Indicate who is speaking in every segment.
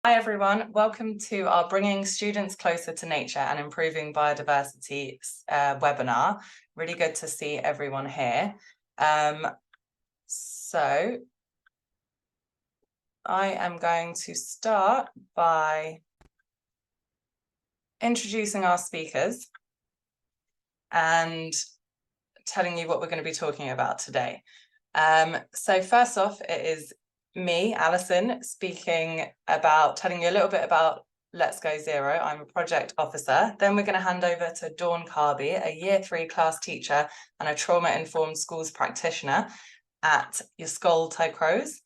Speaker 1: Hi everyone, welcome to our Bringing Students Closer to Nature and Improving Biodiversity webinar. Really good to see everyone here. So I am going to start by introducing our speakers and telling you what we're going to be talking about today. So first off, it is me, Alison, telling you a little bit about Let's Go Zero. I'm a project officer. Then we're going to hand over to Dawn Carby, a Year 3 class teacher and a trauma-informed schools practitioner at Ysgol, Tycroes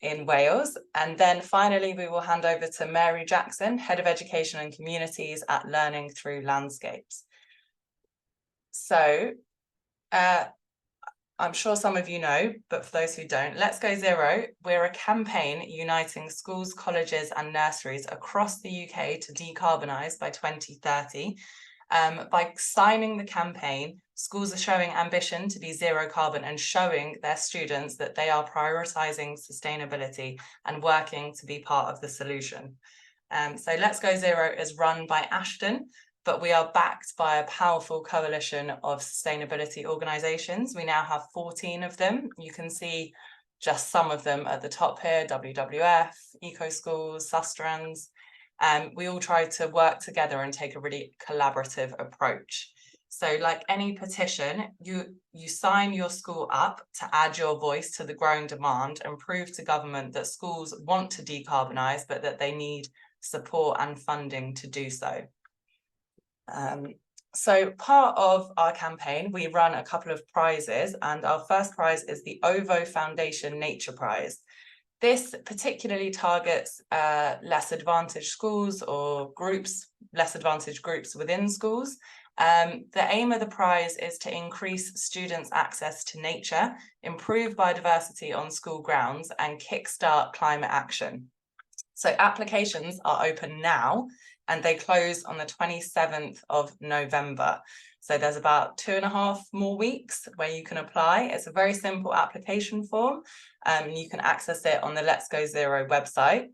Speaker 1: in Wales. And then finally, we will hand over to Mary Jackson, Head of Education and Communities at Learning Through Landscapes. So, I'm sure some of you know, but for those who don't, Let's Go Zero, we're a campaign uniting schools, colleges and nurseries across the UK to decarbonise by 2030. By signing the campaign, schools are showing ambition to be zero carbon and showing their students that they are prioritising sustainability and working to be part of the solution. So Let's Go Zero is run by Ashton, but we are backed by a powerful coalition of sustainability organisations. We now have 14 of them. You can see just some of them at the top here: WWF, Eco Schools, Sustrans. We all try to work together and take a really collaborative approach. So like any petition, you sign your school up to add your voice to the growing demand and prove to government that schools want to decarbonise, but that they need support and funding to do so. So part of our campaign, we run a couple of prizes, and our first prize is the OVO Foundation Nature Prize. This particularly targets less advantaged schools or groups, less advantaged groups within schools. The aim of the prize is to increase students' access to nature, improve biodiversity on school grounds, and kickstart climate action. So applications are open now, and they close on the 27th of November. So there's about 2.5 more weeks where you can apply. It's a very simple application form. You can access it on the Let's Go Zero website.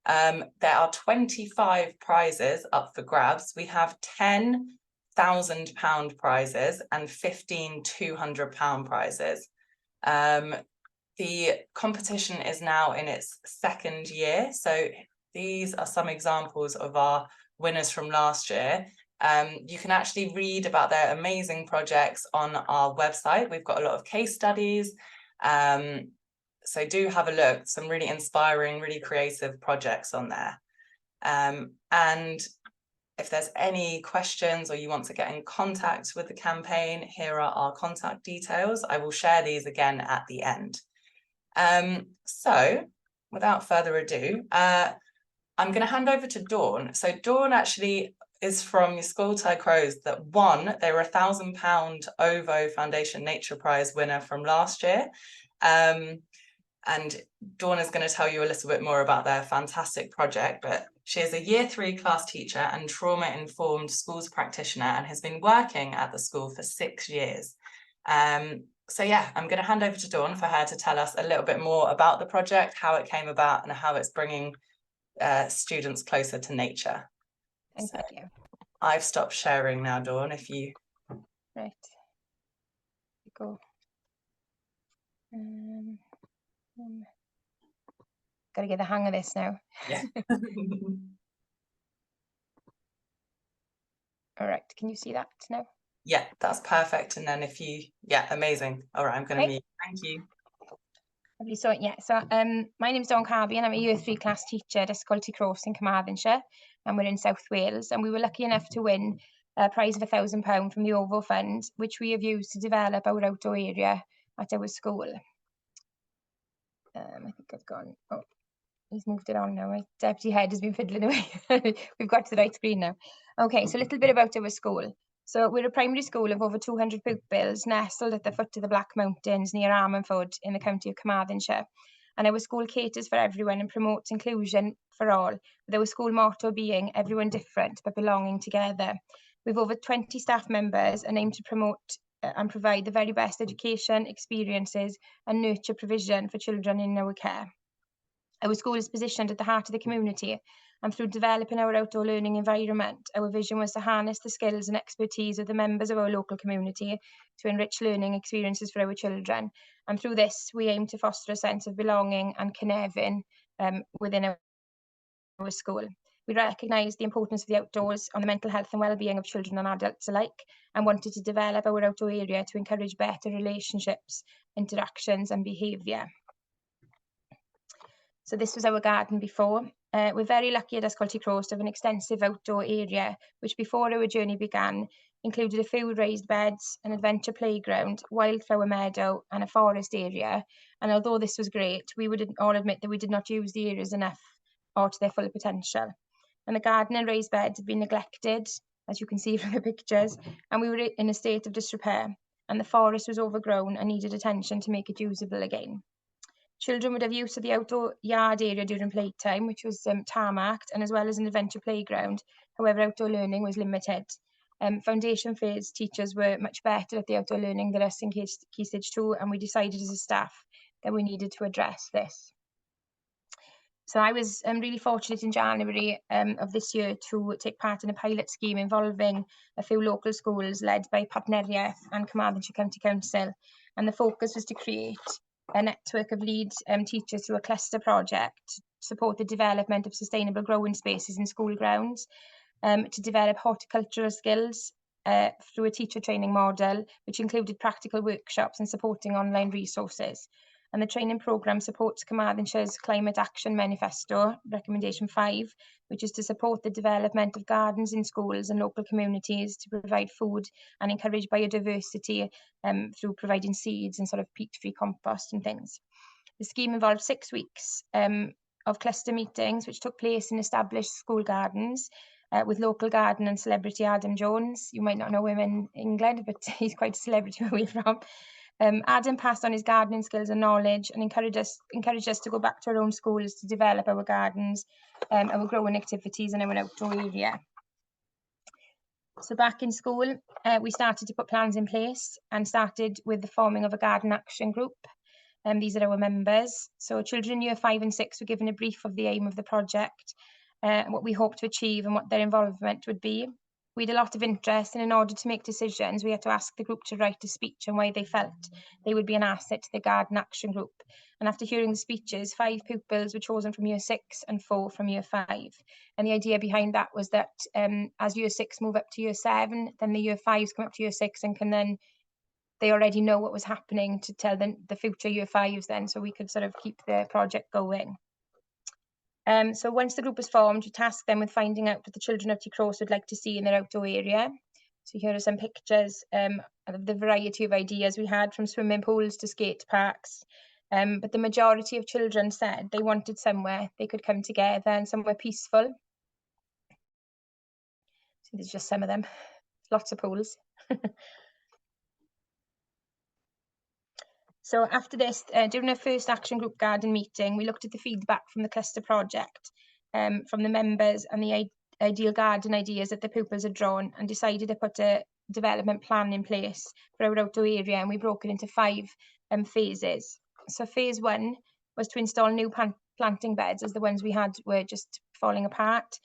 Speaker 1: There are 25 prizes up for grabs. We have 10 £1,000 prizes and 15 £200 prizes. The competition is now in its second year. So these are some examples of our winners from last year. You can actually read about their amazing projects on our website. We've got a lot of case studies. So do have a look, some really inspiring, really creative projects on there. And if there's any questions or you want to get in contact with the campaign, here are our contact details. I will share these again at the end. So without further ado, I'm going to hand over to Dawn. So Dawn actually is from Ysgol Tycroes that won. They were a £1,000 OVO Foundation Nature Prize winner from last year. And Dawn is going to tell you a little bit more about their fantastic project, but she is a Year 3 class teacher and trauma-informed schools practitioner and has been working at the school for 6 years. So yeah, I'm going to hand over to Dawn for her to tell us a little bit more about the project, how it came about and how it's bringing students closer to nature.
Speaker 2: Thank you.
Speaker 1: I've stopped sharing now, Dawn, if you...
Speaker 2: Right. Go. Gotta get the hang of this now.
Speaker 1: Yeah.
Speaker 2: All right, can you see that now?
Speaker 1: Yeah, that's perfect. And then if you, yeah, amazing. All right, I'm going to mute. Thank you.
Speaker 2: Lovely. So yeah, so my name's Dawn Carby and I'm a Year 3 class teacher at Ysgol Tycroes in Carmarthenshire, and we're in South Wales, and we were lucky enough to win a prize of £1,000 from the OVO Fund, which we have used to develop our outdoor area at our school. I think I've gone, oh, he's moved it on now. My deputy head has been fiddling away. We've got to the right screen now. Okay, so a little bit about our school. So we're a primary school of over 200 pupils, nestled at the foot of the Black Mountains near Armanford in the county of Carmarthenshire. And our school caters for everyone and promotes inclusion for all, with our school motto being everyone different but belonging together. We've over 20 staff members and aim to promote and provide the very best education, experiences and nurture provision for children in our care. Our school is positioned at the heart of the community, and through developing our outdoor learning environment, our vision was to harness the skills and expertise of the members of our local community to enrich learning experiences for our children. And through this, we aim to foster a sense of belonging and connecting within our school. We recognise the importance of the outdoors on the mental health and well-being of children and adults alike, and wanted to develop our outdoor area to encourage better relationships, interactions and behaviour. So this was our garden before. We're very lucky at Ysgol Tycroes to have an extensive outdoor area, which before our journey began, included a few raised beds, an adventure playground, wildflower meadow and a forest area. And although this was great, we would all admit that we did not use the areas enough or to their full potential. And the garden and raised beds had been neglected, as you can see from the pictures, and we were in a state of disrepair. And the forest was overgrown and needed attention to make it usable again. Children would have use of the outdoor yard area during playtime, which was tarmacked, and as well as an adventure playground. However, outdoor learning was limited. Foundation phase teachers were much better at the outdour learning than us in Key Stage 2, and we decided as a staff that we needed to address this. So I was really fortunate in January of this year to take part in a pilot scheme involving a few local schools led by Partneriaeth and Carmarthenshire County Council. And the focus was to create a network of lead teachers through a cluster project to support the development of sustainable growing spaces in school grounds, to develop horticultural skills through a teacher training model, which included practical workshops and supporting online resources. And the training programme supports Carmarthenshire's Climate Action Manifesto, Recommendation 5, which is to support the development of gardens in schools and local communities to provide food and encourage biodiversity through providing seeds and sort of peat-free compost and things. The scheme involved 6 weeks of cluster meetings, which took place in established school gardens with local garden and celebrity Adam Jones. You might not know him in England, but he's quite a celebrity where we're from. Adam passed on his gardening skills and knowledge and encouraged us to go back to our own schools to develop our gardens, our growing activities and our outdoor area. So back in school, we started to put plans in place and started with the forming of a garden action group. These are our members. So children in year 5 and 6 were given a brief of the aim of the project, what we hope to achieve and what their involvement would be. We had a lot of interest, and in order to make decisions, we had to ask the group to write a speech on why they felt they would be an asset to the Garden Action Group. And after hearing the speeches, 5 pupils were chosen from year 6 and 4 from year 5. And the idea behind that was that as year 6 move up to year 7, then the year 5s come up to year 6 and can then, they already know what was happening to tell them the future year 5s then, so we could sort of keep the project going. So once the group was formed, we tasked them with finding out what the children of Tycroes would like to see in their outdoor area. So here are some pictures of the variety of ideas we had, from swimming pools to skate parks. But the majority of children said they wanted somewhere they could come together and somewhere peaceful. So there's just some of them, lots of pools. So after this, during our first action group garden meeting, we looked at the feedback from the cluster project, from the members and the ideal garden ideas that the pupils had drawn, and decided to put a development plan in place for our outdoor area, and we broke it into 5 phases. So phase 1 was to install new planting beds, as the ones we had were just falling apart.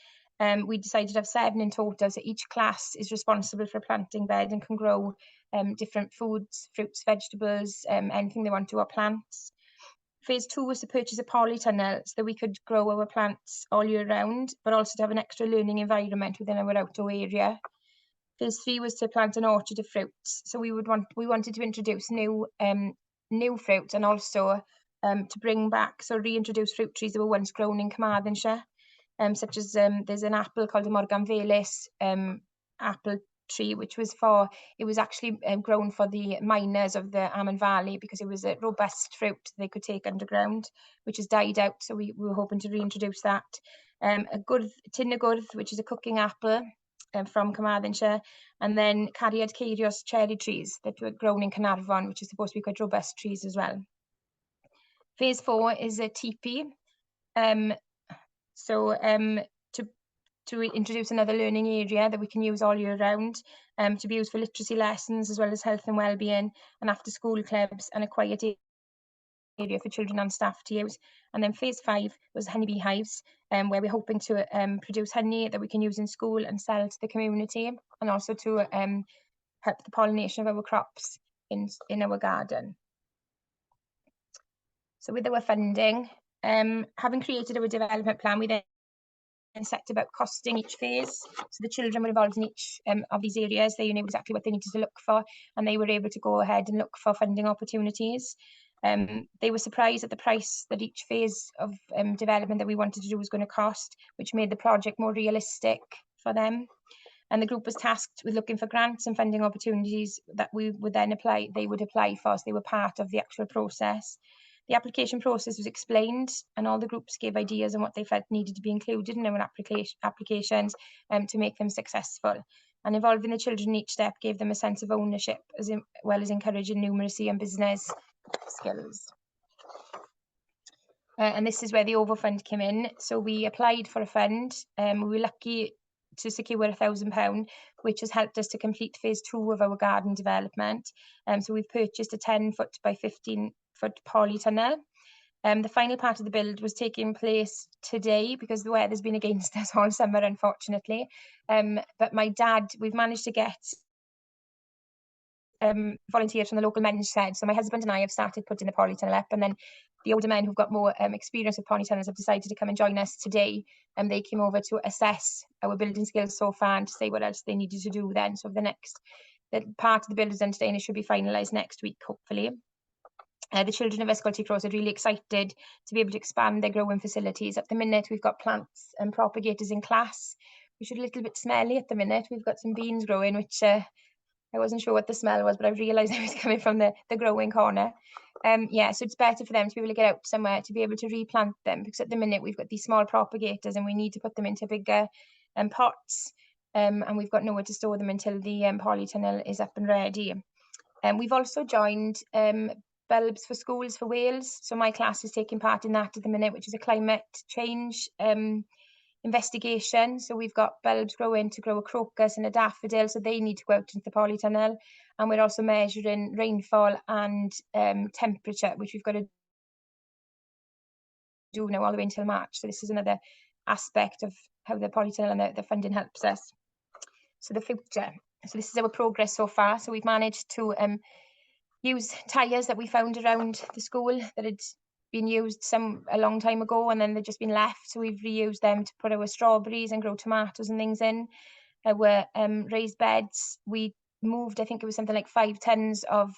Speaker 2: We decided to have 7 in total, so each class is responsible for a planting bed and can grow different foods, fruits, vegetables, anything they want to, or plants. Phase 2 was to purchase a polytunnel so that we could grow our plants all year round, but also to have an extra learning environment within our outdoor area. Phase 3 was to plant an orchard of fruits. So we wanted to introduce new fruit, and also to bring back, so reintroduce fruit trees that were once grown in Carmarthenshire, such as there's an apple called the Morganvelis apple tree, which was actually grown for the miners of the Amman Valley, because it was a robust fruit they could take underground, which has died out, so we were hoping to reintroduce that. A tin of gwrdd, which is a cooking apple from Carmarthenshire, and then Tycroes cherry trees that were grown in Carnarvon, which is supposed to be quite robust trees as well. Phase 4 is a teepee. To introduce another learning area that we can use all year round, to be used for literacy lessons as well as health and well-being, and after school clubs, and a quiet area for children and staff to use. And then phase 5 was honeybee hives, where we're hoping to produce honey that we can use in school and sell to the community, and also to help the pollination of our crops in our garden. So with our funding, having created our development plan, we then set about costing each phase. So the children were involved in each of these areas. They knew exactly what they needed to look for, and they were able to go ahead and look for funding opportunities. They were surprised at the price that each phase of development that we wanted to do was going to cost, which made the project more realistic for them. And the group was tasked with looking for grants and funding opportunities that we would then apply. They would apply for, so they were part of the actual process. The application process was explained, and all the groups gave ideas on what they felt needed to be included in their applications to make them successful. And involving the children in each step gave them a sense of ownership, as well as encouraging numeracy and business skills. And this is where the OVO fund came in. So we applied for a fund. We were lucky to secure £1,000, which has helped us to complete phase 2 of our garden development. So we've purchased a 10-foot by 15-foot polytunnel. The final part of the build was taking place today because the weather's been against us all summer, unfortunately. But my dad, we've managed to get volunteers from the local men's shed. So my husband and I have started putting the polytunnel up, and then the older men who've got more experience with polytunnels have decided to come and join us today. And they came over to assess our building skills so far and to say what else they needed to do then. So the part of the build is done today, and it should be finalised next week, hopefully. The children of Ysgol Tycroes are really excited to be able to expand their growing facilities. At the minute, we've got plants and propagators in class, which are a little bit smelly at the minute. We've got some beans growing, which I wasn't sure what the smell was, but I realised it was coming from the growing corner. Yeah, so it's better for them to be able to get out somewhere to be able to replant them, because at the minute we've got these small propagators and we need to put them into bigger pots, and we've got nowhere to store them until the polytunnel is up and ready. We've also joined Bulbs for Schools for Wales. So my class is taking part in that at the minute, which is a climate change investigation. So we've got bulbs growing to grow a crocus and a daffodil, so they need to go out into the polytunnel. And we're also measuring rainfall and temperature, which we've got to do now all the way until March. So this is another aspect of how the polytunnel and the funding helps us. So the future. So this is our progress so far. So we've managed to use tyres that we found around the school that had been used a long time ago, and then they've just been left. So we've reused them to put our strawberries and grow tomatoes and things in. Our raised beds, we moved, I think it was something like 5 tons of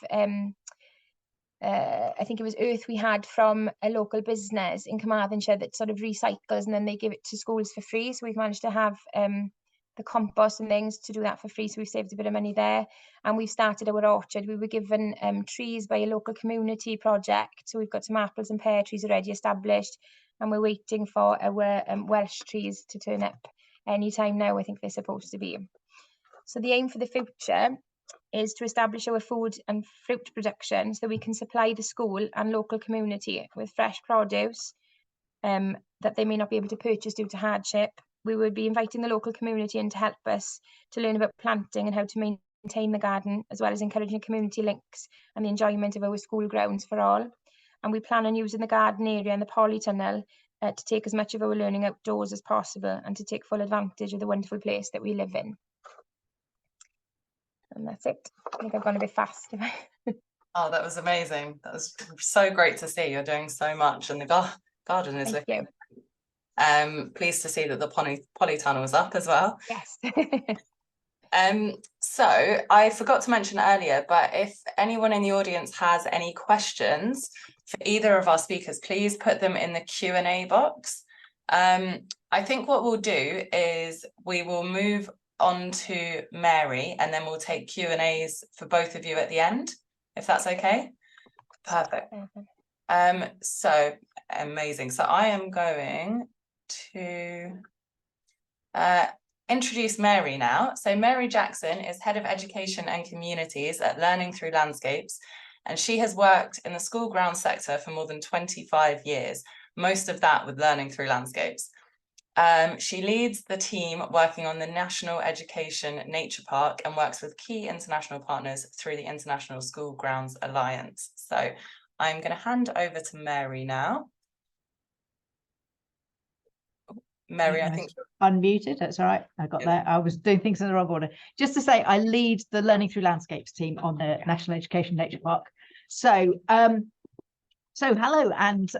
Speaker 2: I think it was earth we had from a local business in Carmarthenshire that sort of recycles, and then they give it to schools for free. So we've managed to have the compost and things to do that for free, so we've saved a bit of money there. And we've started our orchard. We were given trees by a local community project, so we've got some apples and pear trees already established, and we're waiting for our Welsh trees to turn up any time now. I think they're supposed to be. So the aim for the future is to establish our food and fruit production so we can supply the school and local community with fresh produce that they may not be able to purchase due to hardship. We would be inviting the local community in to help us to learn about planting and how to maintain the garden, as well as encouraging community links and the enjoyment of our school grounds for all. And we plan on using the garden area and the polytunnel to take as much of our learning outdoors as possible and to take full advantage of the wonderful place that we live in. And that's it. I think I've gone a bit fast.
Speaker 1: Oh, that was amazing. That was so great to see. You're doing so much, and the garden is looking. Pleased to see that the polytunnel is up as well.
Speaker 2: Yes.
Speaker 1: So I forgot to mention earlier, but if anyone in the audience has any questions for either of our speakers, please put them in the Q&A box. I think what we'll do is we will move on to Mary, and then we'll take Q&As for both of you at the end, if that's okay. Perfect. So amazing. So I am going to introduce Mary now. So Mary Jackson is Head of Education and Communities at Learning Through Landscapes, and she has worked in the school ground sector for more than 25 years, most of that with Learning Through Landscapes. She leads the team working on the National Education Nature Park and works with key international partners through the International School Grounds Alliance. So I'm going to hand over to Mary now. Mary, I think
Speaker 3: unmuted. That's all right. I got there. I was doing things in the wrong order. Just to say, I lead the Learning Through Landscapes team on the National Education Nature Park. So, hello, and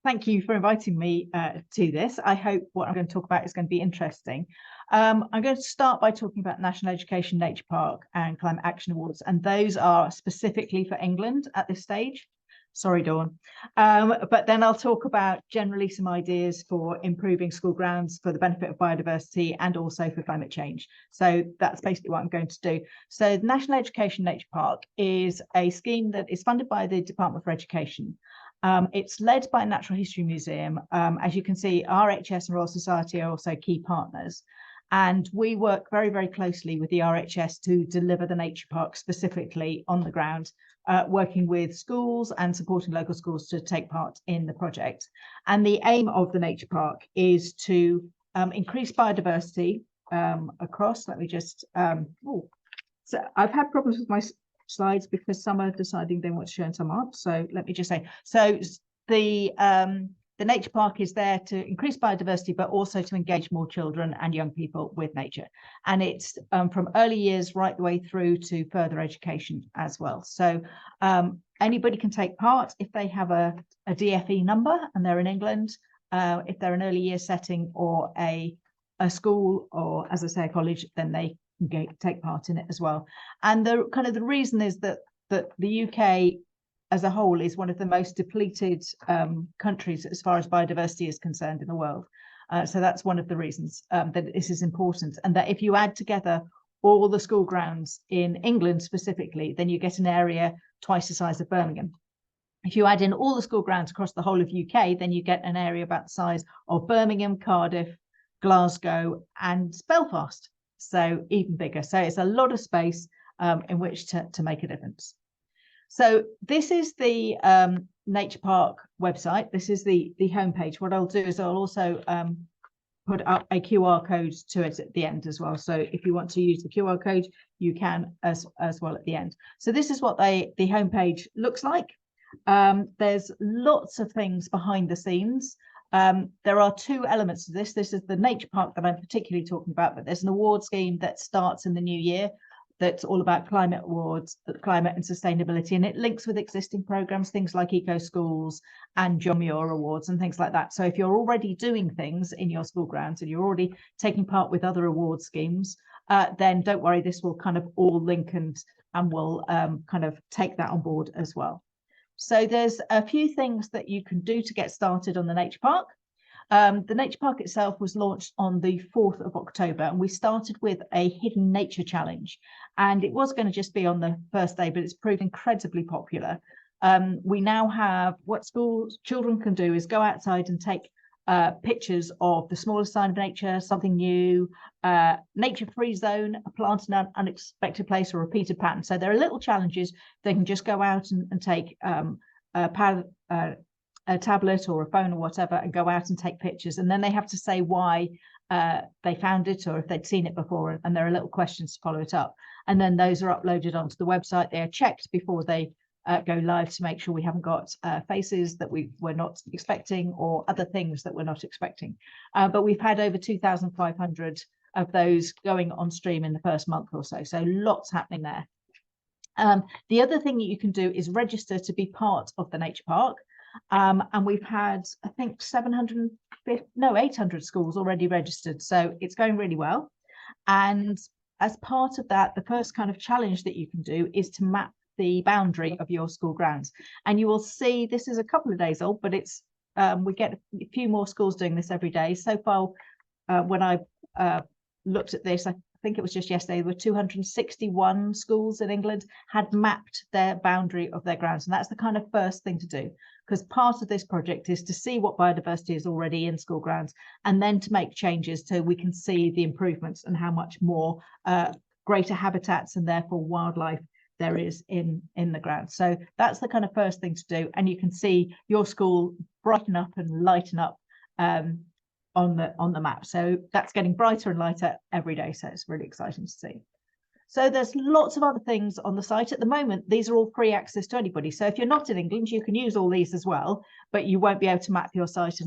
Speaker 3: thank you for inviting me to this. I hope what I'm going to talk about is going to be interesting. I'm going to start by talking about National Education Nature Park and Climate Action Awards, and those are specifically for England at this stage. Sorry, Dawn. But then I'll talk about generally some ideas for improving school grounds for the benefit of biodiversity and also for climate change. So that's basically what I'm going to do. So the National Education Nature Park is a scheme that is funded by the Department for Education. It's led by Natural History Museum. As you can see, RHS and Royal Society are also key partners. And we work very, very closely with the RHS to deliver the nature park specifically on the ground, working with schools and supporting local schools to take part in the project. And the aim of the nature park is to increase biodiversity across. Let me just, so I've had problems with my slides because some are deciding they want to show and some aren't. So let me just say, so the nature park is there to increase biodiversity, but also to engage more children and young people with nature. And it's from early years right the way through to further education as well. So anybody can take part if they have a DFE number and they're in England, if they're an early year setting or a school or, as I say, a college, then they can take part in it as well. And the reason is that the UK as a whole is one of the most depleted countries as far as biodiversity is concerned in the world. So that's one of the reasons that this is important. And that if you add together all the school grounds in England specifically, then you get an area twice the size of Birmingham. If you add in all the school grounds across the whole of UK, then you get an area about the size of Birmingham, Cardiff, Glasgow, and Belfast. So even bigger. So it's a lot of space in which to make a difference. So this is the Nature Park website. This is the homepage. What I'll do is I'll also put up a QR code to it at the end as well. So if you want to use the QR code, you can as well at the end. So this is what the homepage looks like. There's lots of things behind the scenes. There are two elements to this. This is the Nature Park that I'm particularly talking about, but there's an award scheme that starts in the new year that's all about climate awards, climate and sustainability, and it links with existing programs, things like Eco Schools and John Muir Awards and things like that. So if you're already doing things in your school grounds and you're already taking part with other award schemes, then don't worry, this will kind of all link and we'll kind of take that on board as well. So there's a few things that you can do to get started on the Nature Park. The Nature Park itself was launched on the 4th of October, and we started with a hidden nature challenge. And it was going to just be on the first day, but it's proved incredibly popular. We now have what children can do is go outside and take pictures of the smallest sign of nature, something new, nature-free zone, a plant in an unexpected place, or repeated pattern. So there are little challenges. They can just go out and take a tablet or a phone or whatever and go out and take pictures, and then they have to say why they found it or if they'd seen it before, and there are little questions to follow it up, and then those are uploaded onto the website. They are checked before they go live to make sure we haven't got faces that we were not expecting or other things that we're not expecting, but we've had over 2,500 of those going on stream in the first month or so, so lots happening there. The other thing that you can do is register to be part of the Nature Park. And we've had, I think, 800 schools already registered. So it's going really well. And as part of that, the first kind of challenge that you can do is to map the boundary of your school grounds. And you will see this is a couple of days old, but it's we get a few more schools doing this every day. So far, when I looked at this, I think it was just yesterday, there were 261 schools in England had mapped their boundary of their grounds. And that's the kind of first thing to do, because part of this project is to see what biodiversity is already in school grounds and then to make changes so we can see the improvements and how much more greater habitats and therefore wildlife there is in the ground. So that's the kind of first thing to do. And you can see your school brighten up and lighten up on the map. So that's getting brighter and lighter every day. So it's really exciting to see. So there's lots of other things on the site at the moment. These are all free access to anybody. So if you're not in England, you can use all these as well, but you won't be able to map your site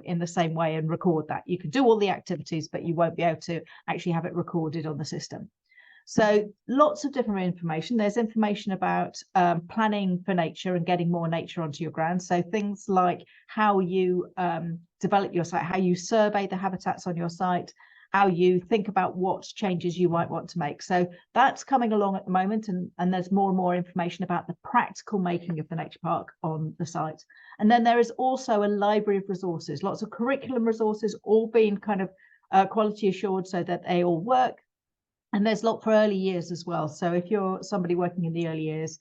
Speaker 3: in the same way and record that. You can do all the activities, but you won't be able to actually have it recorded on the system. So lots of different information. There's information about planning for nature and getting more nature onto your grounds. So things like how you develop your site, how you survey the habitats on your site, how you think about what changes you might want to make. So that's coming along at the moment, and there's more and more information about the practical making of the nature park on the site. And then there is also a library of resources, lots of curriculum resources, all being kind of quality assured so that they all work. And there's a lot for early years as well. So if you're somebody working in the early years,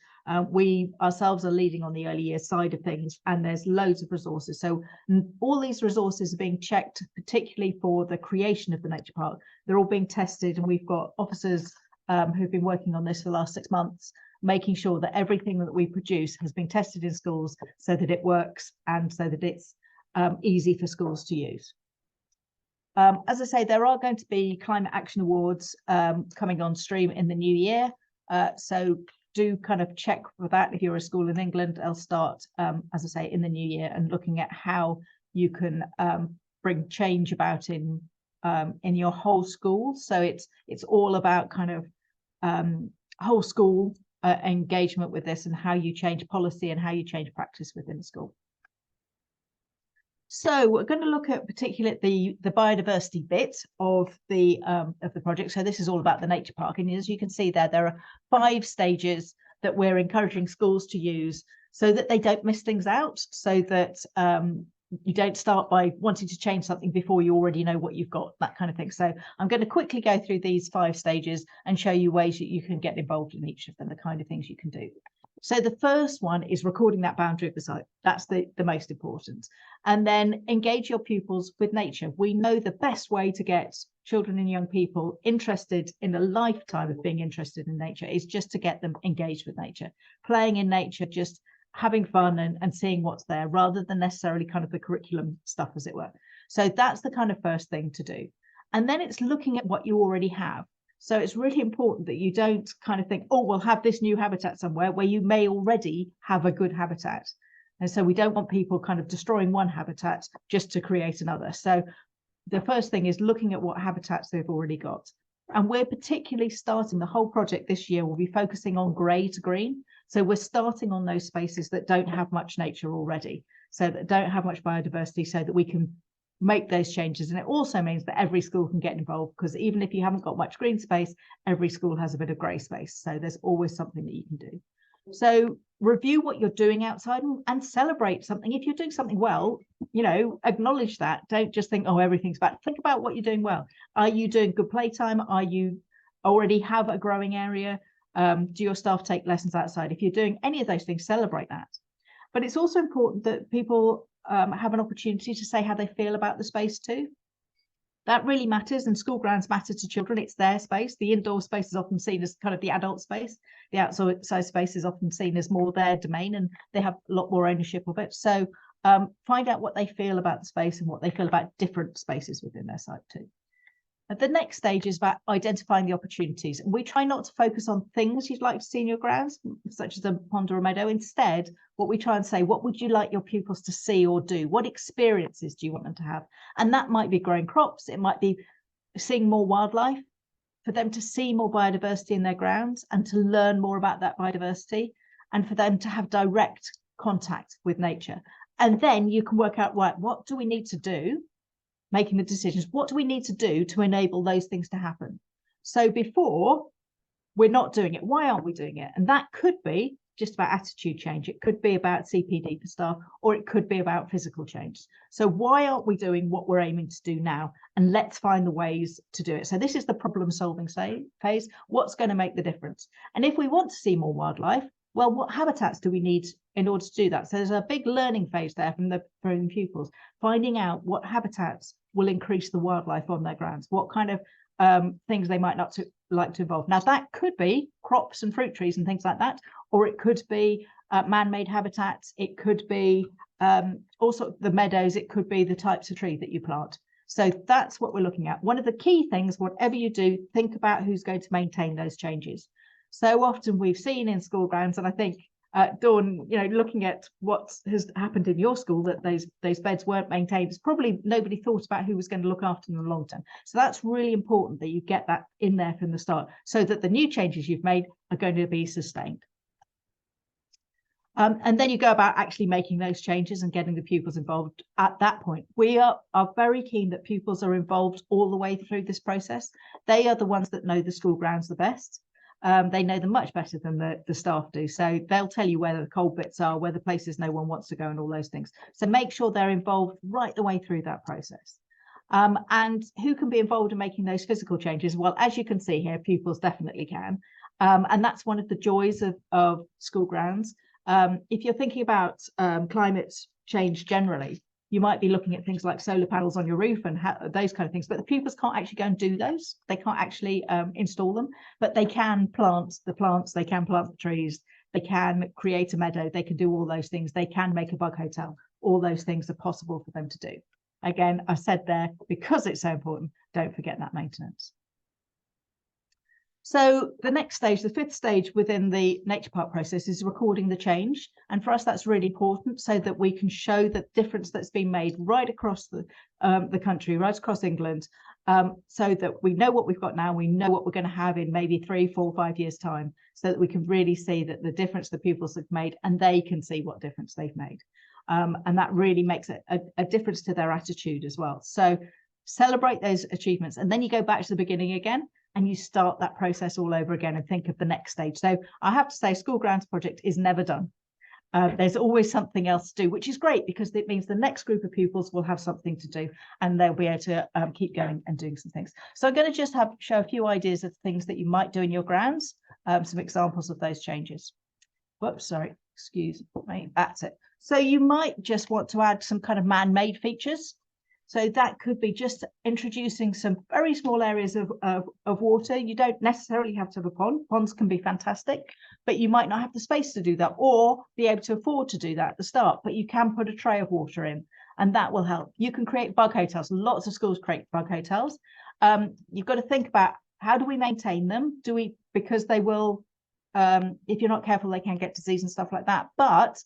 Speaker 3: we ourselves are leading on the early years side of things, and there's loads of resources. So all these resources are being checked, particularly for the creation of the nature park. They're all being tested, and we've got officers who've been working on this for the last 6 months, making sure that everything that we produce has been tested in schools so that it works and so that it's easy for schools to use. As I say, there are going to be climate action awards coming on stream in the new year. So do kind of check for that. If you're a school in England, they'll start, as I say, in the new year, and looking at how you can bring change about in your whole school. So it's all about kind of whole school engagement with this, and how you change policy and how you change practice within the school. So we're going to look at particularly the biodiversity bit of the project. So this is all about the nature park, and as you can see there are 5 stages that we're encouraging schools to use so that they don't miss things out, so that you don't start by wanting to change something before you already know what you've got, that kind of thing. So I'm going to quickly go through these 5 stages and show you ways that you can get involved in each of them, the kind of things you can do. So the first one is recording that boundary of the site. That's the most important. And then engage your pupils with nature. We know the best way to get children and young people interested in a lifetime of being interested in nature is just to get them engaged with nature, playing in nature, just having fun and seeing what's there, rather than necessarily kind of the curriculum stuff, as it were. So that's the kind of first thing to do. And then it's looking at what you already have. So it's really important that you don't kind of think, oh, we'll have this new habitat somewhere where you may already have a good habitat. And so we don't want people kind of destroying one habitat just to create another. So the first thing is looking at what habitats they've already got. And we're particularly starting the whole project this year, we'll be focusing on grey to green. So we're starting on those spaces that don't have much nature already, so that don't have much biodiversity, so that we can make those changes. And it also means that every school can get involved, because even if you haven't got much green space, every school has a bit of grey space. So there's always something that you can do. So review what you're doing outside and celebrate something. If you're doing something well, you know, acknowledge that. Don't just think, oh, everything's bad. Think about what you're doing well. Are you doing good playtime? Are you already have a growing area? Do your staff take lessons outside? If you're doing any of those things, celebrate that. But it's also important that people have an opportunity to say how they feel about the space too. That really matters, and school grounds matter to children. It's their space. The indoor space is often seen as kind of the adult space. The outside space is often seen as more their domain, and they have a lot more ownership of it. So find out what they feel about the space and what they feel about different spaces within their site too. And the next stage is about identifying the opportunities. And we try not to focus on things you'd like to see in your grounds, such as a pond or a meadow. Instead, what we try and say, what would you like your pupils to see or do? What experiences do you want them to have? And that might be growing crops. It might be seeing more wildlife, for them to see more biodiversity in their grounds and to learn more about that biodiversity, and for them to have direct contact with nature. And then you can work out, right, what do we need to do? Making the decisions, what do we need to do to enable those things to happen? So before, we're not doing it. Why aren't we doing it? And that could be just about attitude change. It could be about CPD for staff, or it could be about physical change. So why aren't we doing what we're aiming to do now? And let's find the ways to do it. So this is the problem solving phase. What's going to make the difference? And if we want to see more wildlife, well, what habitats do we need in order to do that? So there's a big learning phase there from the pupils, finding out what habitats will increase the wildlife on their grounds, what kind of things they might not like to involve. Now, that could be crops and fruit trees and things like that, or it could be man-made habitats. It could be also the meadows. It could be the types of tree that you plant. So that's what we're looking at. One of the key things, whatever you do, think about who's going to maintain those changes. So often we've seen in school grounds, and I think Dawn, you know, looking at what has happened in your school, that those beds weren't maintained, it's probably nobody thought about who was going to look after them in the long term. So that's really important that you get that in there from the start, so that the new changes you've made are going to be sustained. And then you go about actually making those changes and getting the pupils involved at that point. We are very keen that pupils are involved all the way through this process. They are the ones that know the school grounds the best. They know them much better than the staff do. So they'll tell you where the cold bits are, where the places no one wants to go, and all those things. So make sure they're involved right the way through that process. And who can be involved in making those physical changes? Well, as you can see here, pupils definitely can. And that's one of the joys of school grounds. If you're thinking about climate change generally, you might be looking at things like solar panels on your roof and those kind of things, but the pupils can't actually go and do those. They can't actually install them, but they can plant the plants, they can plant the trees, they can create a meadow, they can do all those things, they can make a bug hotel. All those things are possible for them to do. Again, I said there, because it's so important, don't forget that maintenance. So the next stage, the fifth stage within the nature park process, is recording the change. And for us, that's really important, so that we can show the difference that's been made right across the country, right across England, so that we know what we've got now, we know what we're going to have in maybe 3, 4, 5 years' time, so that we can really see that the difference the pupils have made, and they can see what difference they've made. And that really makes a difference to their attitude as well. So celebrate those achievements, and then you go back to the beginning again, and you start that process all over again and think of the next stage. So I have to say, School Grounds Project is never done. There's always something else to do, which is great, because it means the next group of pupils will have something to do, and they'll be able to keep going and doing some things. So I'm going to just show a few ideas of things that you might do in your grounds, some examples of those changes. Whoops, sorry, excuse me, that's it. So you might just want to add some kind of man-made features. So that could be just introducing some very small areas of water. You don't necessarily have to have a pond. Ponds can be fantastic, but you might not have the space to do that, or be able to afford to do that at the start, but you can put a tray of water in, and that will help. You can create bug hotels. Lots of schools create bug hotels. You've got to think about, how do we maintain them? Because they will, if you're not careful, they can get disease and stuff like that. But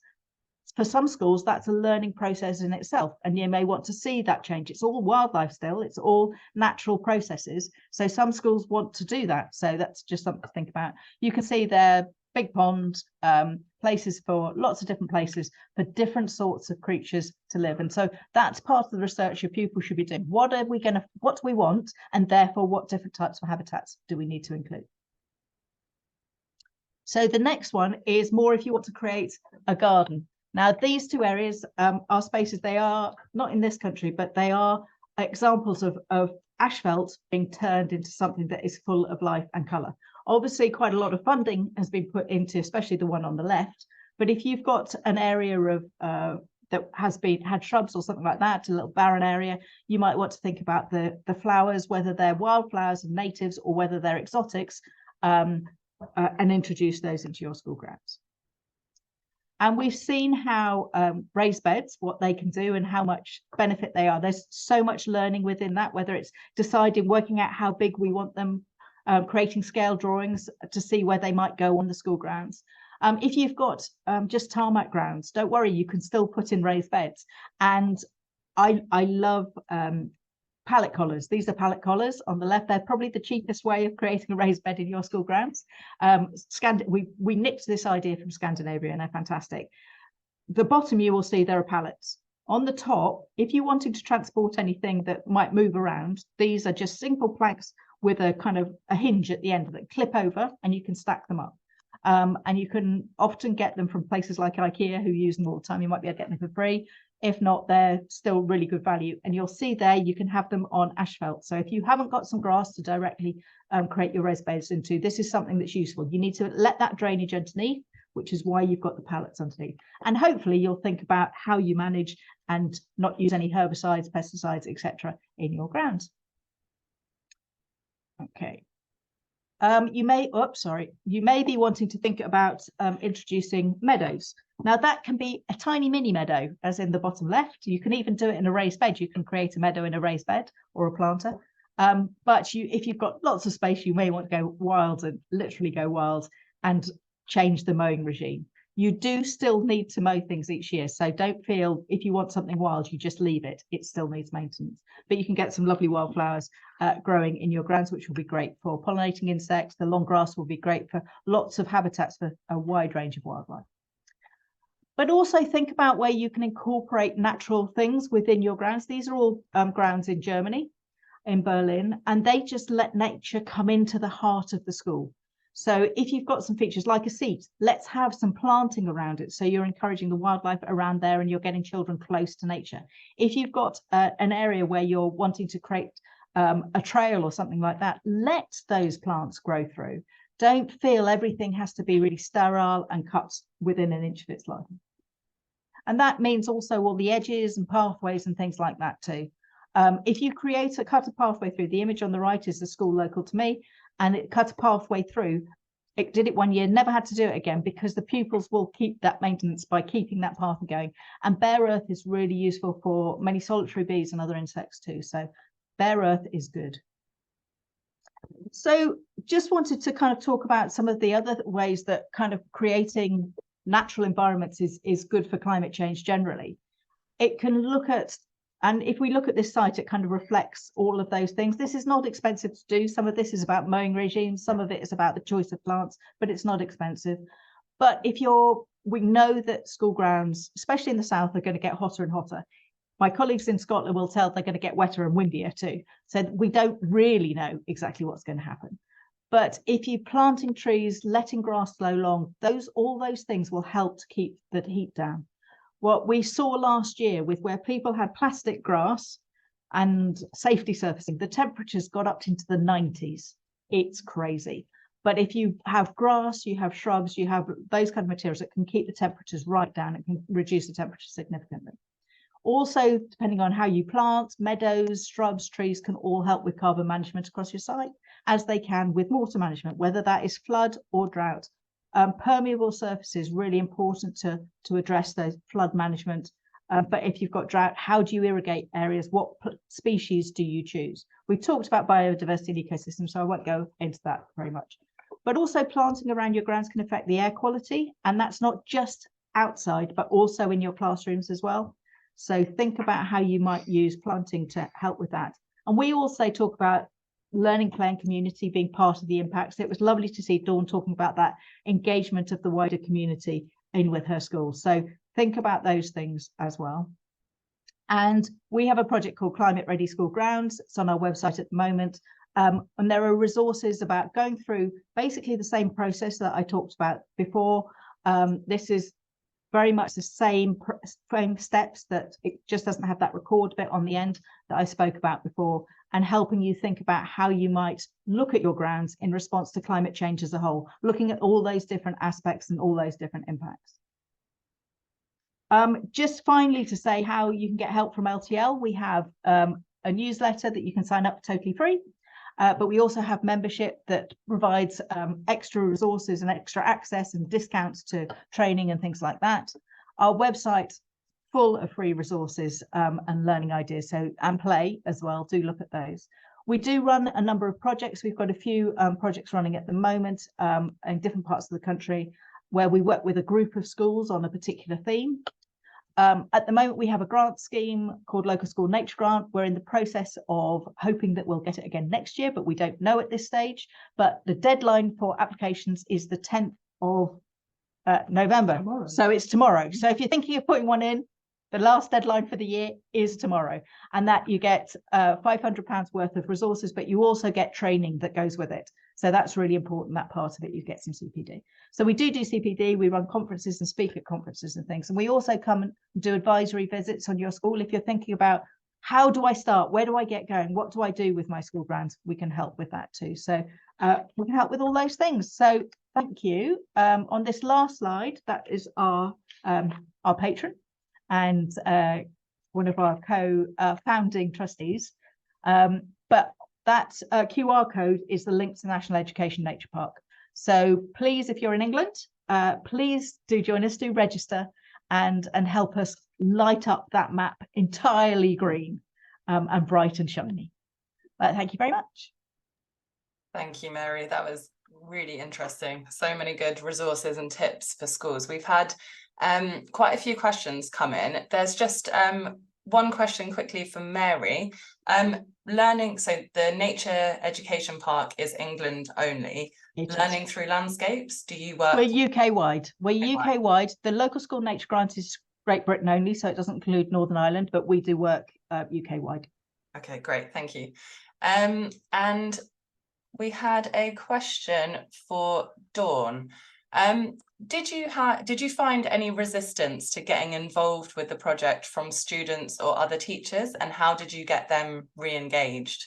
Speaker 3: for some schools, that's a learning process in itself, and you may want to see that change. It's all wildlife still, it's all natural processes. So some schools want to do that. So that's just something to think about. You can see there, big ponds, places for lots of different places for different sorts of creatures to live. And so that's part of the research your pupils should be doing. What do we want? And therefore, what different types of habitats do we need to include? So the next one is more if you want to create a garden. Now, these two areas are spaces, they are not in this country, but they are examples of asphalt being turned into something that is full of life and colour. Obviously, quite a lot of funding has been put into, especially the one on the left. But if you've got an area of that has had shrubs or something like that, a little barren area, you might want to think about the flowers, whether they're wildflowers and natives or whether they're exotics, and introduce those into your school grounds. And we've seen how raised beds, what they can do and how much benefit they are. There's so much learning within that, whether it's deciding, working out how big we want them, creating scale drawings to see where they might go on the school grounds. If you've got just tarmac grounds, don't worry, you can still put in raised beds. And I love pallet collars. These are pallet collars on the left. They're probably the cheapest way of creating a raised bed in your school grounds. We nicked this idea from Scandinavia, and they're fantastic. The bottom, you will see there are pallets. On the top, if you're wanting to transport anything that might move around, these are just single planks with a kind of a hinge at the end that clip over, and you can stack them up. And you can often get them from places like IKEA, who use them all the time. You might be able to get them for free. If not, they're still really good value. And you'll see there, you can have them on asphalt. So if you haven't got some grass to directly create your raised beds into, this is something that's useful. You need to let that drainage underneath, which is why you've got the pallets underneath. And hopefully you'll think about how you manage and not use any herbicides, pesticides, etc. in your grounds. Okay. you may be wanting to think about introducing meadows. Now that can be a tiny mini meadow, as in the bottom left. You can even do it in a raised bed. You can create a meadow in a raised bed or a planter. But if you've got lots of space, you may want to go wild and literally go wild and change the mowing regime. You do still need to mow things each year. So don't feel if you want something wild, you just leave it. It still needs maintenance. But you can get some lovely wildflowers growing in your grounds, which will be great for pollinating insects. The long grass will be great for lots of habitats for a wide range of wildlife. But also think about where you can incorporate natural things within your grounds. These are all grounds in Germany, in Berlin, and they just let nature come into the heart of the school. So if you've got some features like a seat, let's have some planting around it. So you're encouraging the wildlife around there and you're getting children close to nature. If you've got an area where you're wanting to create a trail or something like that, let those plants grow through. Don't feel everything has to be really sterile and cut within an inch of its life. And that means also all the edges and pathways and things like that too. If you cut a pathway through, the image on the right is the school local to me, and it cut a pathway through. It did it one year, never had to do it again, because the pupils will keep that maintenance by keeping that path going. And bare earth is really useful for many solitary bees and other insects too. So bare earth is good. So just wanted to kind of talk about some of the other ways that kind of creating natural environments is good for climate change generally. It can look at, and if we look at this site, it kind of reflects all of those things. This is not expensive to do. Some of this is about mowing regimes. Some of it is about the choice of plants, but it's not expensive. But we know that school grounds, especially in the south, are going to get hotter and hotter. My colleagues in Scotland will tell they're going to get wetter and windier too. So we don't really know exactly what's going to happen. But if you're planting trees, letting grass grow long, all those things will help to keep the heat down. What we saw last year with where people had plastic grass and safety surfacing, the temperatures got up into the 90s. It's crazy. But if you have grass, you have shrubs, you have those kind of materials that can keep the temperatures right down, it can reduce the temperature significantly. Also, depending on how you plant, meadows, shrubs, trees can all help with carbon management across your site, as they can with water management, whether that is flood or drought. Permeable surfaces, really important to address those flood management. But if you've got drought, how do you irrigate areas? What species do you choose? We talked about biodiversity and ecosystems, so I won't go into that very much. But also planting around your grounds can affect the air quality, and that's not just outside, but also in your classrooms as well. So think about how you might use planting to help with that. And we also talk about learning, play and community being part of the impacts. It was lovely to see Dawn talking about that engagement of the wider community in with her school. So think about those things as well. And we have a project called Climate Ready School Grounds. It's on our website at the moment. And there are resources about going through basically the same process that I talked about before. This is very much the same steps, that it just doesn't have that record bit on the end that I spoke about before, and helping you think about how you might look at your grounds in response to climate change as a whole, looking at all those different aspects and all those different impacts. Just finally to say how you can get help from LTL, we have a newsletter that you can sign up totally free. But we also have membership that provides extra resources and extra access and discounts to training and things like that. Our website full of free resources and learning ideas, and play as well. Do look at those. We do run a number of projects. We've got a few projects running at the moment in different parts of the country where we work with a group of schools on a particular theme. At the moment, we have a grant scheme called Local School Nature Grant. We're in the process of hoping that we'll get it again next year, but we don't know at this stage. But the deadline for applications is the 10th of November. Tomorrow. So it's tomorrow. So if you're thinking of putting one in, the last deadline for the year is tomorrow. And that you get £500 worth of resources, but you also get training that goes with it. So that's really important, that part of it, you get some CPD. So we do CPD, we run conferences and speak at conferences and things. And we also come and do advisory visits on your school. If you're thinking about how do I start, where do I get going, what do I do with my school grounds, we can help with that too. So we can help with all those things. So thank you. On this last slide, that is our patron and one of our co-founding trustees. But that QR code is the link to the National Education Nature Park. So please, if you're in England, please do join us, do register and help us light up that map entirely green and bright and shiny. Thank you very much.
Speaker 1: Thank you, Mary. That was really interesting. So many good resources and tips for schools. We've had quite a few questions come in. There's just one question quickly from Mary. Learning, so the Nature Education Park is England only. Learning through landscapes, do you work?
Speaker 3: We're UK-wide. We're UK-wide. The local school nature grant is Great Britain only, so it doesn't include Northern Ireland, but we do work UK-wide. Okay,
Speaker 1: great, thank you. And we had a question for Dawn. Did you find any resistance to getting involved with the project from students or other teachers, and how did you get them re-engaged?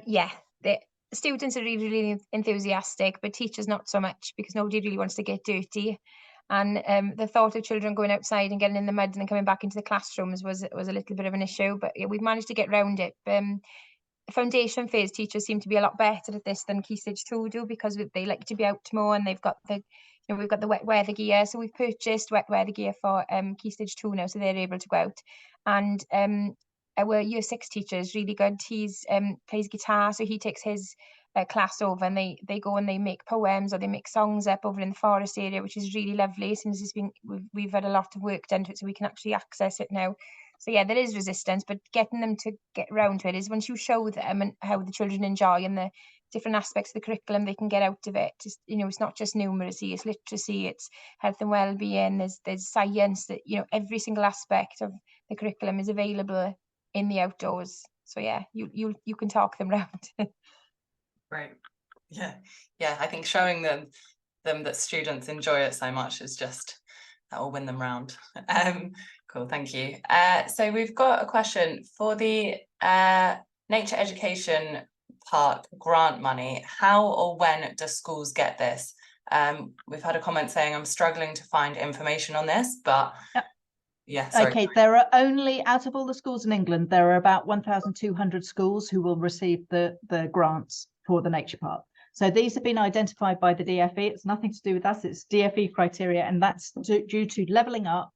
Speaker 2: Yeah, the students are really enthusiastic, but teachers not so much, because nobody really wants to get dirty. And the thought of children going outside and getting in the mud and then coming back into the classrooms was a little bit of an issue, but yeah, we've managed to get around it. Foundation phase teachers seem to be a lot better at this than Key Stage 2 do, because they like to be out more, and they've got the, we've got the wet weather gear, so we've purchased wet weather gear for Key Stage 2 now, so they're able to go out. And our Year 6 teacher is really good. He's plays guitar, so he takes his class over, and they go and they make poems or they make songs up over in the forest area, which is really lovely. Since it's been, we've had a lot of work done to it, so we can actually access it now. So yeah, there is resistance, but getting them to get round to it is once you show them and how the children enjoy and the different aspects of the curriculum they can get out of it. Just, you know, it's not just numeracy, it's literacy, it's health and well-being, there's science, that, you know, every single aspect of the curriculum is available in the outdoors. So yeah, you can talk them round.
Speaker 1: Right. Yeah. I think showing them that students enjoy it so much is just, that will win them round. Cool, thank you. So we've got a question for the Nature Education Park grant money. How or when do schools get this? We've had a comment saying I'm struggling to find information on this, but yeah, sorry.
Speaker 3: Okay, there are only, out of all the schools in England, there are about 1,200 schools who will receive the grants for the nature park. So these have been identified by the DFE. It's nothing to do with us, it's DFE criteria, and that's due to levelling up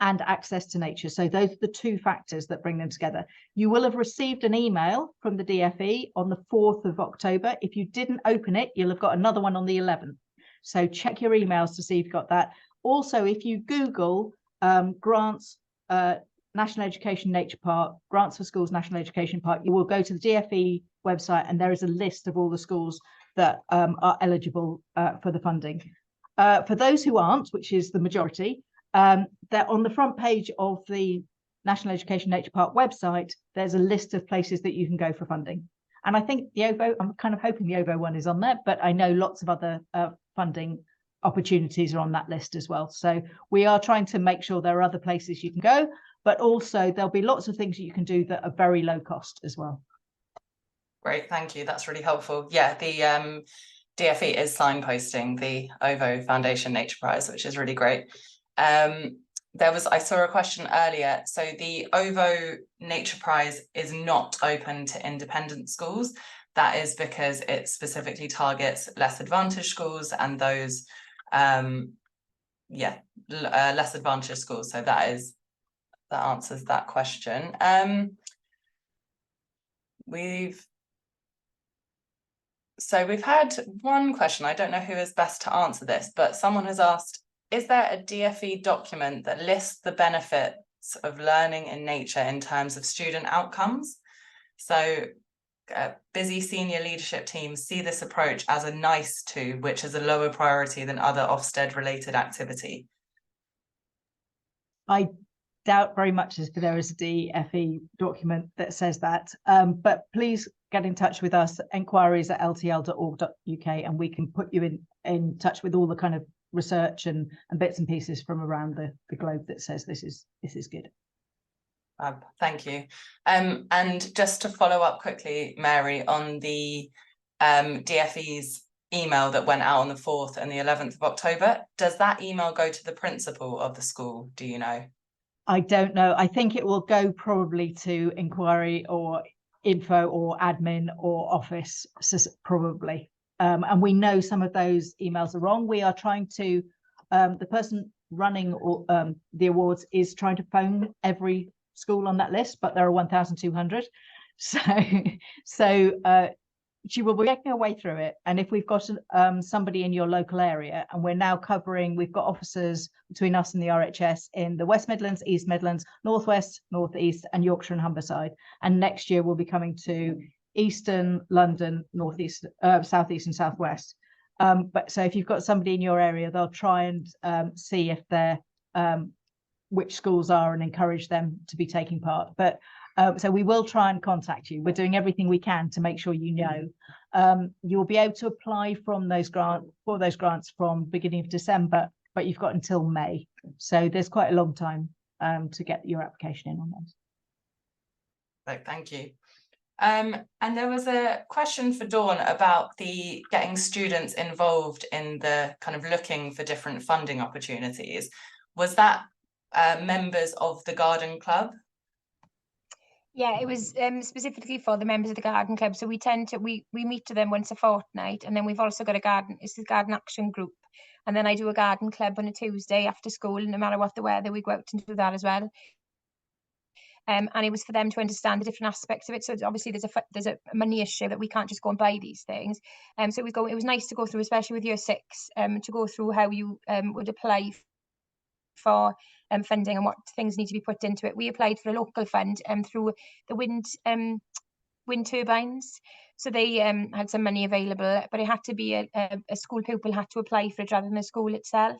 Speaker 3: and access to nature. So those are the two factors that bring them together. You will have received an email from the DFE on the 4th of October. If you didn't open it, you'll have got another one on the 11th. So check your emails to see if you've got that. Also, if you Google grants, National Education Nature Park, grants for schools, National Education Park, you will go to the DFE website, and there is a list of all the schools that are eligible for the funding. For those who aren't, which is the majority, they're on the front page of the National Education Nature Park website. There's a list of places that you can go for funding. And I think the OVO, I'm kind of hoping the OVO one is on there, but I know lots of other funding opportunities are on that list as well. So we are trying to make sure there are other places you can go, but also there'll be lots of things that you can do that are very low cost as well.
Speaker 1: Great, thank you. That's really helpful. Yeah, the DFE is signposting the OVO Foundation Nature Prize, which is really great. I saw a question earlier. So the OVO Nature Prize is not open to independent schools. That is because it specifically targets less advantaged schools and those, less advantaged schools. So that answers that question. We've had one question. I don't know who is best to answer this, but someone has asked, is there a DFE document that lists the benefits of learning in nature in terms of student outcomes? So busy senior leadership teams see this approach as a nice to, which is a lower priority than other Ofsted related activity. I doubt very much if there is a DFE document that says that, but please get in touch with us, enquiries@ltl.org.uk, and we can put you in touch with all the kind of research and bits and pieces from around the globe that says this is good. Thank you. And just to follow up quickly, Mary, on the DFE's email that went out on the 4th and the 11th of October, does that email go to the principal of the school? Do you know? I don't know. I think it will go probably to inquiry, or
Speaker 3: info or admin or office, probably. And we know some of those emails are wrong. We are trying to, the person running the awards is trying to phone every school on that list, but there are 1,200. So she will be making her way through it. And if we've got somebody in your local area, and we're now covering, we've got officers between us and the RHS in the West Midlands, East Midlands, Northwest, Northeast, and Yorkshire and Humberside. And next year we'll be coming to Eastern London, Northeast, Southeast, and Southwest. But so if you've got somebody in your area, they'll try and see if they're which schools are and encourage them to be taking part. But so we will try and contact you. We're doing everything we can to make sure you know. You'll be able to apply from those grants from beginning of December, but you've got until May. So there's quite a long time to get your application in on those.
Speaker 1: Right, thank you. And there was a question for Dawn about the getting students involved in the kind of looking for different funding opportunities. Was that members of the garden club?
Speaker 2: Yeah, it was specifically for the members of the garden club. So we tend to we meet to them once a fortnight, and then we've also got a garden action group, and then I do a garden club on a Tuesday after school. No matter what the weather, we go out and do that as well. And it was for them to understand the different aspects of it. So obviously there's a money issue that we can't just go and buy these things. So it was nice to go through, especially with year 6, to go through how you would apply for funding and what things need to be put into it. We applied for a local fund through the wind turbines. So they had some money available, but it had to be a school pupil had to apply for it rather than the school itself.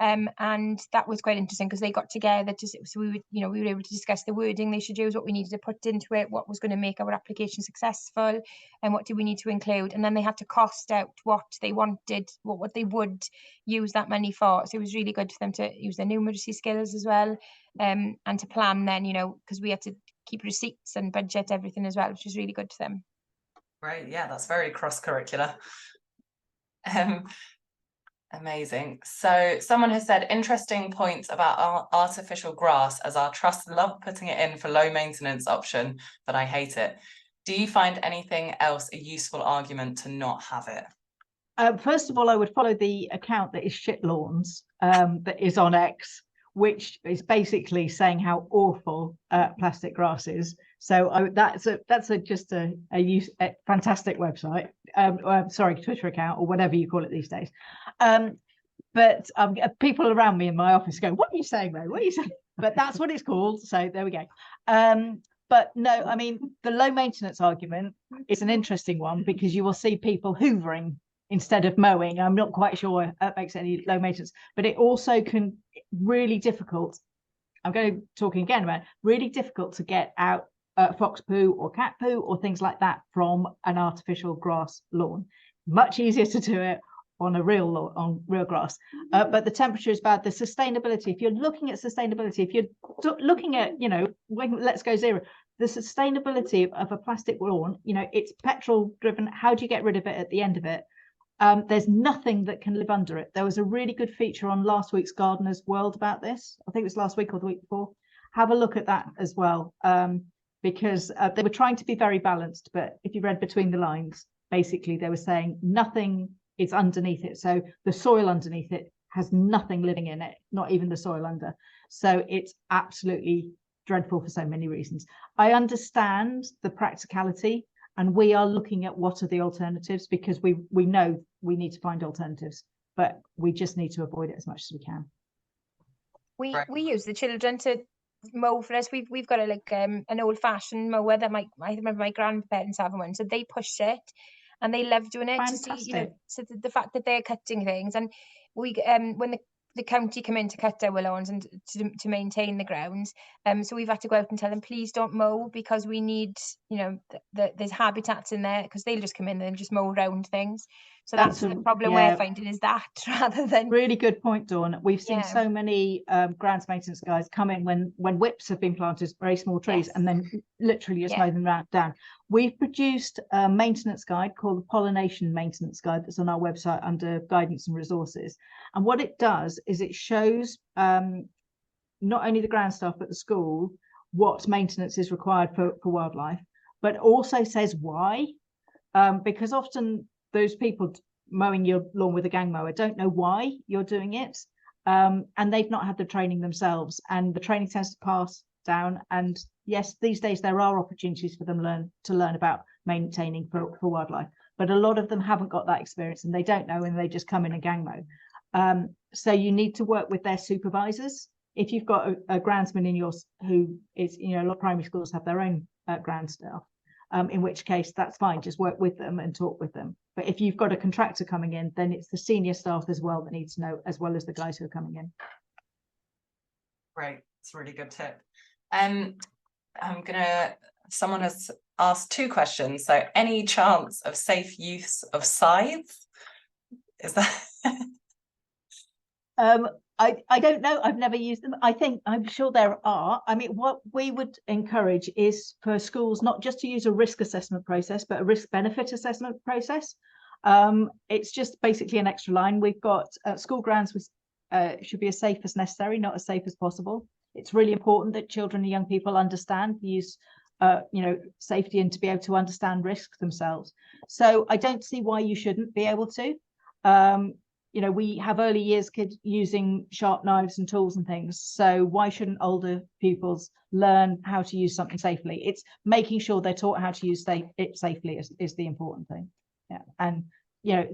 Speaker 2: And that was quite interesting because they got together so we were able to discuss the wording they should use, what we needed to put into it, what was going to make our application successful, and what do we need to include. And then they had to cost out what they wanted, what they would use that money for. So it was really good for them to use their numeracy skills as well, and to plan then, because we had to keep receipts and budget everything as well, which was really good for them.
Speaker 1: Right, yeah, that's very cross-curricular. Amazing. So someone has said interesting points about artificial grass, as our trust love putting it in for low maintenance option, but I hate it. Do you find anything else a useful argument to not have it?
Speaker 3: First of all, I would follow the account that is Shit Lawns, that is on X, which is basically saying how awful plastic grass is. So that's just a fantastic website. Sorry, Twitter account or whatever you call it these days. But people around me in my office go, "What are you saying, Ray? What are you saying?" But that's what it's called. So there we go. But no, I mean, the low maintenance argument is an interesting one because you will see people hoovering instead of mowing. I'm not quite sure that makes any low maintenance, but it also can really difficult. I'm going to talk again about really difficult to get out fox poo or cat poo or things like that from an artificial grass lawn. Much easier to do it on a real lawn, on real grass. But the temperature is bad. The sustainability, if you're looking at sustainability, if you're looking at, let's go zero, the sustainability of a plastic lawn, it's petrol driven. How do you get rid of it at the end of it? There's nothing that can live under it. There was a really good feature on last week's Gardener's World about this. I think it was last week or the week before. Have a look at that as well, because they were trying to be very balanced. But if you read between the lines, basically they were saying nothing is underneath it. So the soil underneath it has nothing living in it, not even the soil under. So it's absolutely dreadful for so many reasons. I understand the practicality. And we are looking at what are the alternatives, because we know we need to find alternatives, but we just need to avoid it as much as we can.
Speaker 2: We use the children to mow for us. We've got an old-fashioned mower that I remember my grandparents having one, so they push it and they love doing it.
Speaker 3: Fantastic.
Speaker 2: To see, so the fact that they're cutting things, and we when the county come in to cut our lawns and to maintain the grounds, so we've had to go out and tell them, please don't mow, because we need, there's habitats in there, because they'll just come in and just mow around things. So that's the problem we're finding, is that rather than... Really
Speaker 3: good point, Dawn. We've seen so many grounds maintenance guys come in when whips have been planted, very small trees, and then literally just mow them down. We've produced a maintenance guide called the Pollination Maintenance Guide that's on our website under guidance and resources. And what it does is it shows not only the ground staff but the school what maintenance is required for wildlife. but also says why, because often those people mowing your lawn with a gang mower don't know why you're doing it, and they've not had the training themselves, and the training tends to pass down. And yes, these days there are opportunities for them to learn about maintaining for wildlife, but a lot of them haven't got that experience and they don't know, and they just come in and gang mow. So you need to work with their supervisors. If you've got a groundsman in yours who is, you know, a lot of primary schools have their own ground staff, in which case that's fine, just work with them and talk with them. But if you've got a contractor coming in, then it's the senior staff as well that needs to know, as well as the guys who are coming in.
Speaker 1: Great, it's a really good tip. Someone has asked 2 questions. So any chance of safe use of scythes? Is that?
Speaker 3: I don't know. I've never used them. I'm sure there are. I mean, what we would encourage is for schools not just to use a risk assessment process, but a risk benefit assessment process. It's just basically an extra line. We've got school grounds should be as safe as necessary, not as safe as possible. It's really important that children and young people understand the use, safety, and to be able to understand risks themselves. So I don't see why you shouldn't be able to. We have early years kids using sharp knives and tools and things. So why shouldn't older pupils learn how to use something safely? It's making sure they're taught how to use it safely is the important thing. Yeah. And,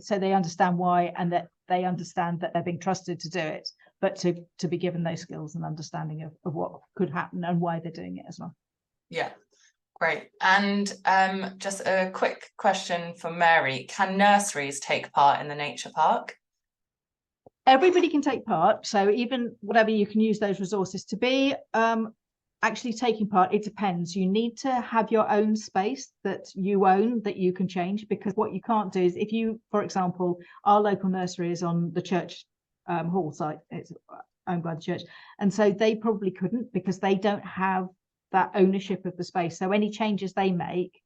Speaker 3: so they understand why, and that they understand that they're being trusted to do it, but to be given those skills and understanding of what could happen and why they're doing it as well.
Speaker 1: Yeah. Great. And just a quick question for Mary. Can nurseries take part in the nature park?
Speaker 3: Everybody can take part. So even whatever you can use those resources to be, actually taking part, it depends. You need to have your own space that you own, that you can change, because what you can't do is, if you, for example, our local nursery is on the church hall site, it's owned by the church, and so they probably couldn't, because they don't have that ownership of the space. So any changes they make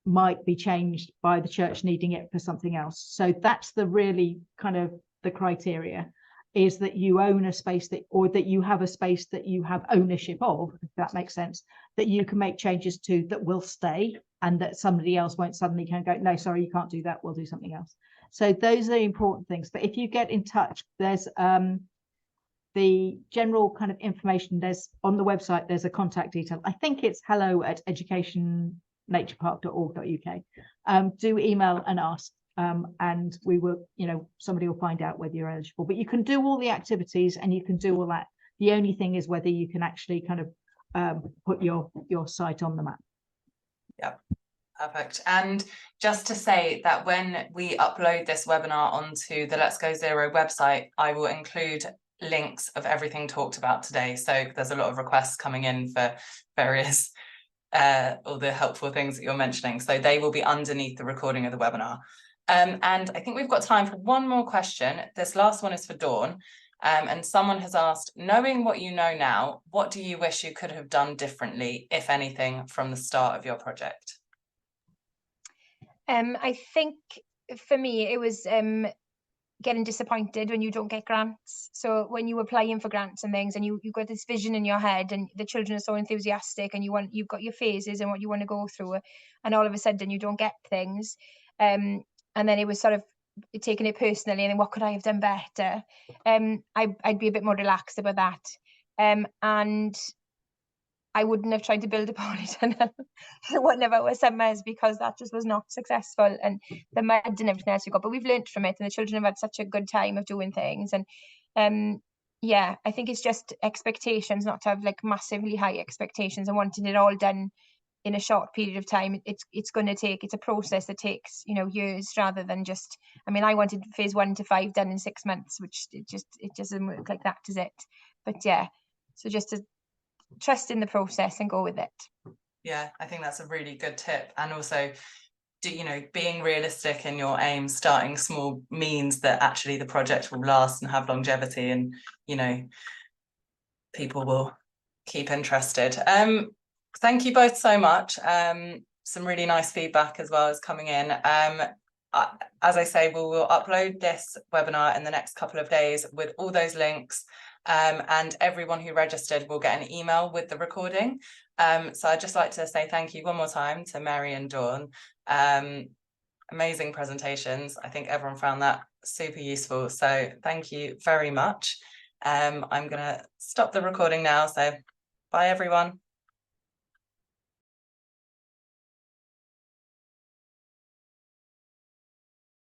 Speaker 3: might be changed by the church needing it for something else. So that's the really kind of the criteria, is that you own a space or that you have a space that you have ownership of, if that makes sense, that you can make changes to, that will stay, and that somebody else won't suddenly can go, no, sorry, you can't do that, we'll do something else. So those are the important things. But if you get in touch, there's the general kind of information, there's on the website, there's a contact detail. I think it's hello@educationnaturepark.org.uk. Do email and ask, and we will, somebody will find out whether you're eligible. But you can do all the activities and you can do all that. The only thing is whether you can actually kind of put your site on the map.
Speaker 1: Yep. Perfect. And just to say that when we upload this webinar onto the Let's Go Zero website, I will include links of everything talked about today. So there's a lot of requests coming in for various all the helpful things that you're mentioning. So they will be underneath the recording of the webinar. And I think we've got time for one more question. This last one is for Dawn. And someone has asked, knowing what you know now, what do you wish you could have done differently, if anything, from the start of your project?
Speaker 2: I think for me, it was getting disappointed when you don't get grants. So when you're applying for grants and things, and you've got this vision in your head, and the children are so enthusiastic, and you've got your phases and what you want to go through, and all of a sudden you don't get things. And then it was sort of taking it personally, and then what could I have done better? I'd be a bit more relaxed about that. And I wouldn't have tried to build a polytunnel one of our summers, because that just was not successful, and the mud and everything else we got. But we've learned from it, and the children have had such a good time of doing things. And yeah, I think it's just expectations, not to have like massively high expectations and wanting it all done in a short period of time. It's going to take, it's a process that takes, years, rather than just, I mean, I wanted phase 1 to 5 done in 6 months, which it doesn't work like that, does it? But yeah, so just to trust in the process and go with it.
Speaker 1: Yeah, I think that's a really good tip. And also, being realistic in your aim, starting small, means that actually the project will last and have longevity, and people will keep interested. Thank you both so much. Some really nice feedback as well is coming in. As I say, we will upload this webinar in the next couple of days with all those links. and everyone who registered will get an email with the recording. So I'd just like to say thank you one more time to Mary and Dawn. Amazing presentations. I think everyone found that super useful. So thank you very much. I'm going to stop the recording now. So bye, everyone.